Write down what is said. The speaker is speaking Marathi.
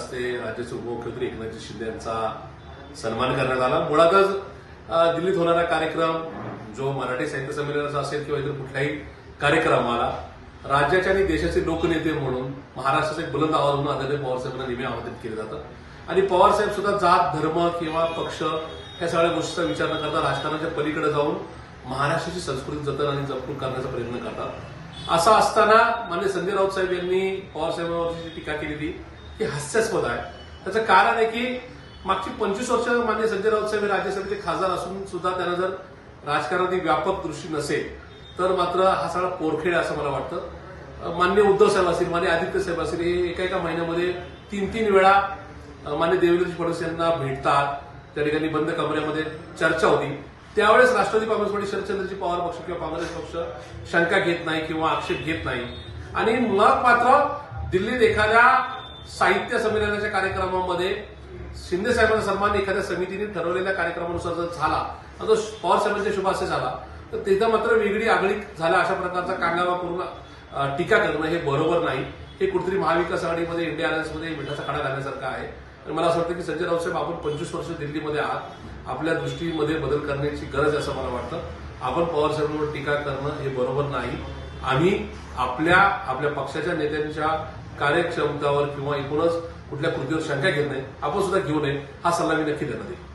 हस्ते राज्याचे उपमुख्यमंत्री एकनाथ शिंदे यांचा सन्मान करण्यात आला। मुळातच दिल्लीत होणारा कार्यक्रम जो मराठी साहित्य संमेलनाचा असेल किंवा इतर कुठल्याही कार्यक्रमाला राज्याचे आणि देशाचे लोकनेते म्हणून महाराष्ट्राचे एक बुलंद आवाज म्हणून आदरणीय पवारसाहेबांना नेहमी आमंत्रित केलं जातं आणि पवारसाहेब सुद्धा जात धर्म किंवा पक्ष या सगळ्या गोष्टीचा विचार न करता राजकारणाच्या पलीकडे जाऊन महाराष्ट्राची संस्कृती जतन आणि जपणूक करण्याचा प्रयत्न करतात। असं असताना माननीय संजय राऊत साहेब यांनी पवारसाहेबांवरची जी टीका केली ती हास्यास्पद आहे। त्याचं कारण आहे की मागची 25 वर्ष माननीय संजय राऊत साहेब हे राज्यसभेचे खासदार असून सुद्धा त्यांना जर राजकारणाची व्यापक दृष्टी नसेल तर मात्र हा सगळा पोरखेड असं मला वाटतं। माननीय उद्धव साहेब असतील, माननीय आदित्य साहेब असतील, हे एका महिन्यामध्ये 3-3 वेळा माननीय देवेंद्र फडणवीस यांना भेटतात। त्या ठिकाणी बंद कमऱ्यामध्ये चर्चा होती। त्यावेळेस राष्ट्रवादी काँग्रेस पार्टी शरदचंद्रजी पवार पक्ष किंवा काँग्रेस पक्ष शंका घेत नाही किंवा आक्षेप घेत नाही आणि मग मात्र दिल्लीत एखाद्या साहित्य संमेलनाच्या कार्यक्रमामध्ये शिंदे साहेबांचा सन्मान एखाद्या समितीने ठरवलेल्या कार्यक्रमानुसार जर झाला आणि तो पवार साहेबांच्या शुभाशय झाला तर तिथं मात्र वेगळी आगळीक झाला अशा प्रकारचा कांगावा करून टीका करणं हे बरोबर नाही। हे कुठेतरी महाविकास आघाडीमध्ये इंडिया अलायन्समध्ये मिठाचा खडा घालण्यासारखं आहे आणि मला असं वाटतं की संजय राऊत साहेब आपण 25 वर्ष दिल्लीमध्ये आहात, आपल्या दृष्टीमध्ये बदल करण्याची गरज आहे असं मला वाटतं। आपण पवार साहेबांवर टीका करणं हे बरोबर नाही। आम्ही आपल्या पक्षाच्या नेत्यांच्या कार्यक्षमतावर किंवा एकूणच कुठल्या कृतीवर शंका घेत नाही, आपण सुद्धा घेऊ नये हा सल्ला मी नक्की देणार आहे।